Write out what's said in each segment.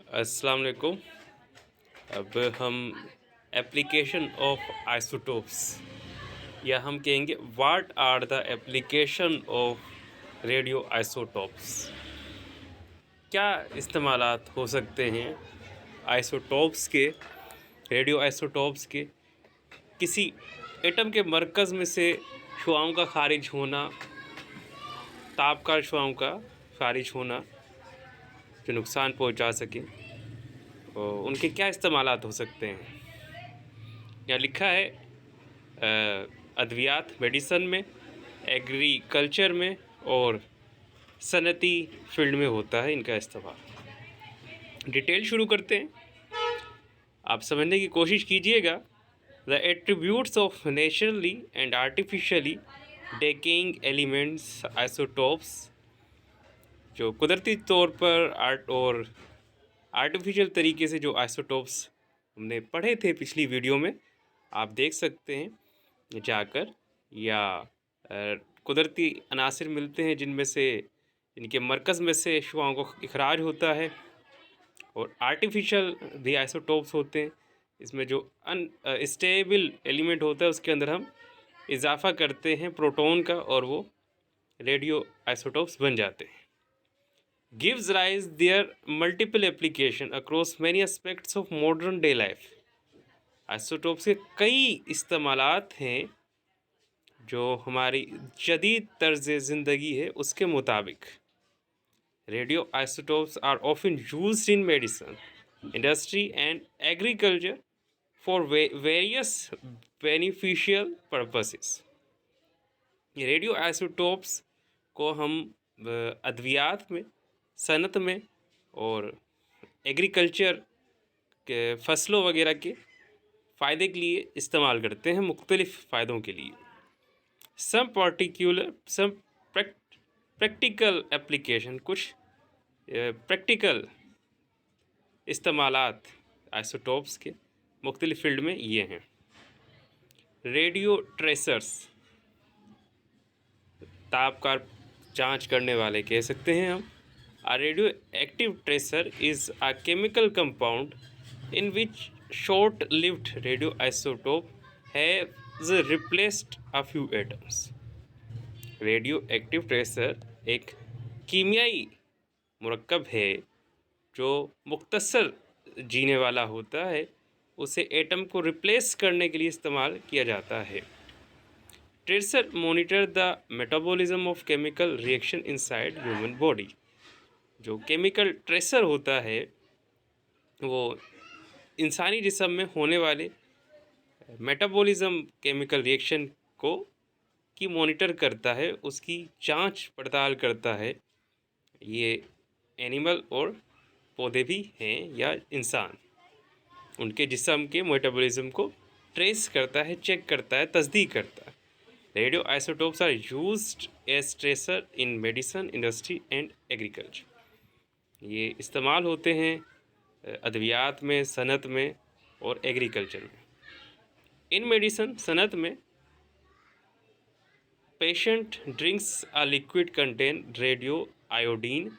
अस्सलाम वालेकुम। अब हम एप्लीकेशन ऑफ आइसोटोप्स या हम कहेंगे what are the application of radio isotopes. क्या इस्तेमालात हो सकते हैं आइसोटोप्स के, रेडियो आइसोटोप्स के? किसी एटम के मरकज़ में से शुआओं का खारिज होना, तापकार शुआओं का खारिज होना जो नुकसान पहुंचा सके, और उनके क्या इस्तेमालात हो सकते हैं। यहाँ लिखा है अद्वियात मेडिसन में, एग्रीकल्चर में और सनती फील्ड में होता है इनका इस्तेमाल। डिटेल शुरू करते हैं, आप समझने की कोशिश कीजिएगा। The attributes of naturally and artificially decaying elements isotopes, जो कुदरती तौर पर और आर्टिफिशियल तरीके से जो आइसोटोप्स हमने पढ़े थे पिछली वीडियो में, आप देख सकते हैं जाकर, या कुदरती अनासिर मिलते हैं जिनमें से इनके मरकज़ में से शुआओं को इखराज होता है, और आर्टिफिशियल भी आइसोटोप्स होते हैं। इसमें जो अनस्टेबल एलिमेंट होता है उसके अंदर हम इजाफ़ा करते हैं प्रोटॉन का, और वो रेडियो आइसोटोप्स बन जाते हैं। Gives rise their multiple application across many aspects of modern day life. Isotopes के कई इस्तेमालात हैं जो हमारी जदीद तर्ज ज़िंदगी है उसके मुताबिक। Radio isotopes are often used in medicine, industry and agriculture for various beneficial purposes. Radio isotopes को हम अद्वियात में, सनत में और एग्रीकल्चर के फसलों वगैरह के फ़ायदे के लिए इस्तेमाल करते हैं, मुख्तलिफ़ फ़ायदों के लिए। सम प्रैक्टिकल एप्लीकेशन, कुछ प्रैक्टिकल इस्तेमालात आइसोटोप्स के मुख्तलिफ़ फील्ड में ये हैं। रेडियो ट्रेसर्स, तापकार जांच करने वाले कह सकते हैं हम। A radioactive tracer is a chemical compound in which short-lived radioisotope has replaced a few atoms. Radioactive tracer एक कीमियाई मुरक्कब है जो मुख्तसर जीने वाला होता है, उसे एटम को रिप्लेस करने के लिए इस्तेमाल किया जाता है। Tracer monitor the metabolism of chemical reaction inside human body. जो केमिकल ट्रेसर होता है वो इंसानी जिस्म में होने वाले मेटाबॉलिज्म केमिकल रिएक्शन को की मॉनिटर करता है, उसकी जांच पड़ताल करता है। ये एनिमल और पौधे भी हैं या इंसान, उनके जिस्म के मेटाबॉलिज्म को ट्रेस करता है, चेक करता है, तस्दीक करता है। Radio isotopes are used as tracer in medicine, industry and agriculture. ये इस्तेमाल होते हैं अद्वियात में, सनत में और एग्रीकल्चर में। इन मेडिसिन, सनत में patient drinks a liquid contain radio iodine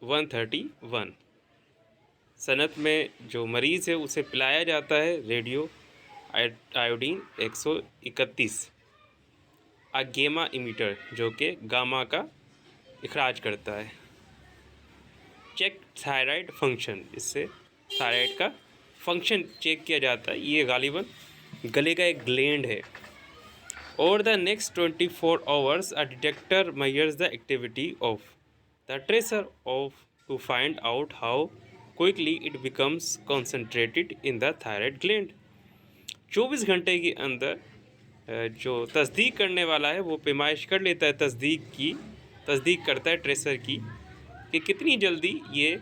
131। सनत में जो मरीज़ है उसे पिलाया जाता है रेडियो आयोडीन 131। अ गेमा इमीटर, जो कि गामा का इखराज करता है। चेक थायराइड फंक्शन, इससे थायराइड का फंक्शन चेक किया जाता है। ये गालिबन गले का एक ग्लैंड है। और the next 24 hours a detector measures the activity of the tracer of to find out how quickly it becomes concentrated in the thyroid gland. 24 घंटे के अंदर जो तस्दीक करने वाला है वो पैमाइश कर लेता है, तस्दीक करता है ट्रेसर की कि कितनी जल्दी ये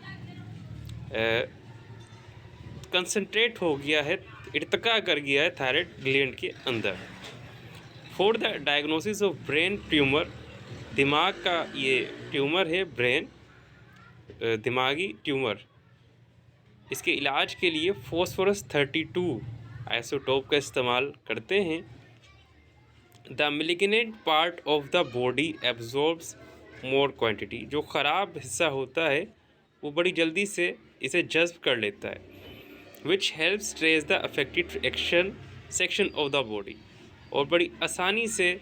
कंसंट्रेट हो गया है, इर्तिका कर गया है थायराइड ग्लैंड के अंदर। For the diagnosis of brain tumour, दिमाग का ये ट्यूमर है, ब्रेन दिमागी ट्यूमर, इसके इलाज के लिए फॉस्फोरस 32 आइसोटोप का इस्तेमाल करते हैं। The malignant part of the body absorbs more quantity. जो ख़राब हिस्सा होता है वो बड़ी जल्दी से इसे जज़्ब कर लेता है, which helps trace the affected section of the body. और बड़ी आसानी से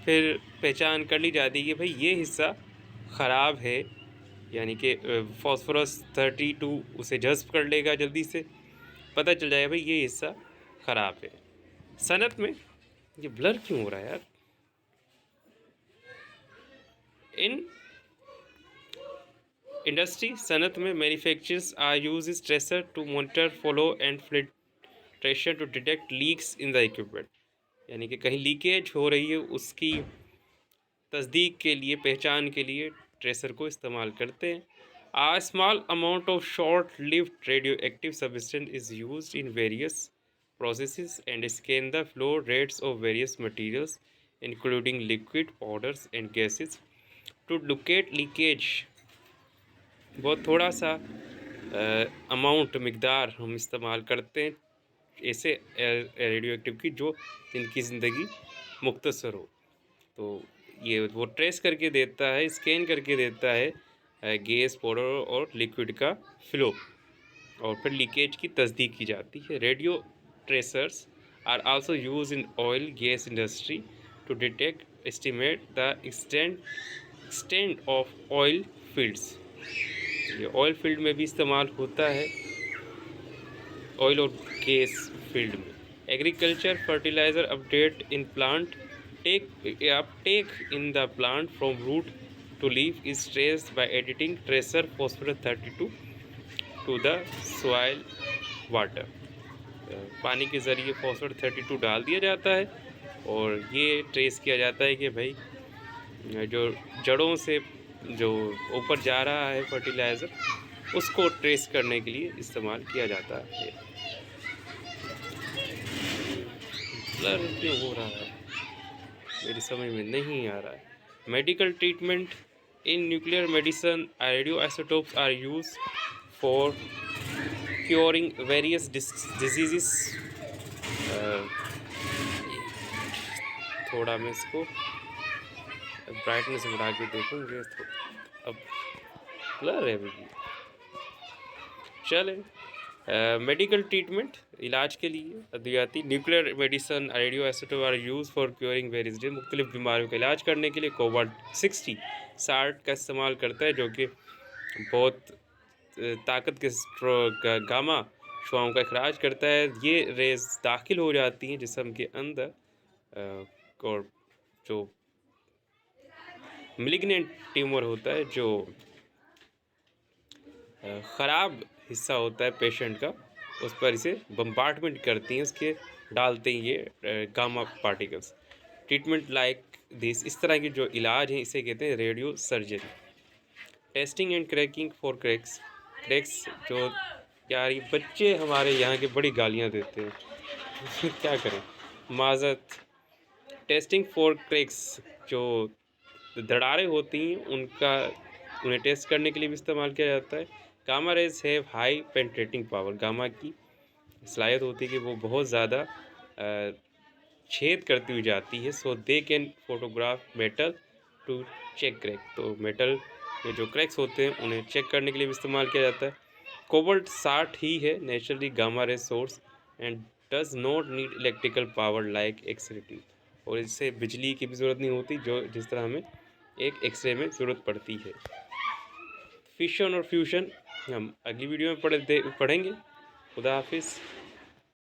फिर पहचान कर ली जाती है कि भाई ये हिस्सा ख़राब है, यानी कि फॉस्फोरस 32 उसे जज़्ब कर लेगा, जल्दी से पता चल जाएगा भाई ये हिस्सा ख़राब है। सनत में ये ब्लर क्यों हो रहा है यार? इन इंडस्ट्री, सनत में, manufacturers are use is tracer to monitor, follow and filtration to detect leaks in the equipment. यानी कि कहीं लीकेज हो रही है उसकी तस्दीक के लिए, पहचान के लिए ट्रेसर को इस्तेमाल करते हैं। A small amount of short-lived radioactive substance is used in various processes and scan the flow rates of various materials, including liquid, powders, and gases, to locate leakage। बहुत थोड़ा सा अमाउंट, मिकदार हम इस्तेमाल करते हैं ऐसे रेडियो एक्टिव की जो जिनकी ज़िंदगी मुख्तसर हो। तो ये वो ट्रेस करके देता है, स्कैन करके देता है गैस, पाउडर और लिक्विड का फ्लो, और फिर लीकेज की तस्दीक की जाती है। Radio tracers are also use in oil gas industry to detect estimate the extent of oil fields. ये ऑयल फील्ड में भी इस्तेमाल होता है, ऑयल और गैस फील्ड में। Agriculture, fertiliser update in plant uptake in the plant from root to leaf is traced by adding tracer phosphorus 32 to the soil water। पानी के ज़रिए phosphorus 32 डाल दिया जाता है और ये ट्रेस किया जाता है कि भाई जो जड़ों से जो ऊपर जा रहा है फर्टिलाइज़र, उसको ट्रेस करने के लिए इस्तेमाल किया जाता है। ब्लर क्यों हो रहा है, मेरी समझ में नहीं आ रहा है। Medical treatment, in nuclear medicine radio isotopes are use for curing various disease. थोड़ा मैं इसको ब्राइटनेस बढ़ा के देखूँगे, अब ब्लर है अभी। चले, मेडिकल ट्रीटमेंट, इलाज के लिए अद्वियाती। Nuclear medicine radio isotope are use for curing various disease. मुख्तलिफ बीमारियों का इलाज करने के लिए कोबाल्ट-60 का इस्तेमाल करता है, जो कि बहुत ताकत के गामा शुआओं का इखराज करता है। ये रेज दाखिल हो जाती हैं जिस्म के अंदर, और जो मिलिग्नेंट ट्यूमर होता है, जो ख़राब हिस्सा होता है पेशेंट का, उस पर इसे बम्बार्डमेंट करती हैं, उसके डालते हैं ये gamma particles. Treatment like this, इस तरह के जो इलाज हैं इसे कहते हैं radio surgery. Testing and cracking for cracks, जो यार ये बच्चे हमारे यहाँ के बड़ी गालियाँ देते हैं क्या करें, माजत। टेस्टिंग फॉर क्रैक्स, जो दरारें होती हैं उन्हें टेस्ट करने के लिए भी इस्तेमाल किया जाता है। Gamma rays have high penetrating power, gamma की सलाहियत होती है कि वो बहुत ज़्यादा छेद करती हुई जाती है। So they can photograph metal to check crack, तो मेटल में जो क्रैक्स होते हैं उन्हें चेक करने के लिए भी इस्तेमाल किया जाता है। कोबाल्ट 60 ही है naturally gamma ray source and does not need electrical power like x-ray tube, और इससे बिजली की भी ज़रूरत नहीं होती जो जिस तरह हमें एक एक्सरे में ज़रूरत पड़ती है। फिशन और फ्यूशन हम अगली वीडियो में पढ़ेंगे। खुदा हाफिज़।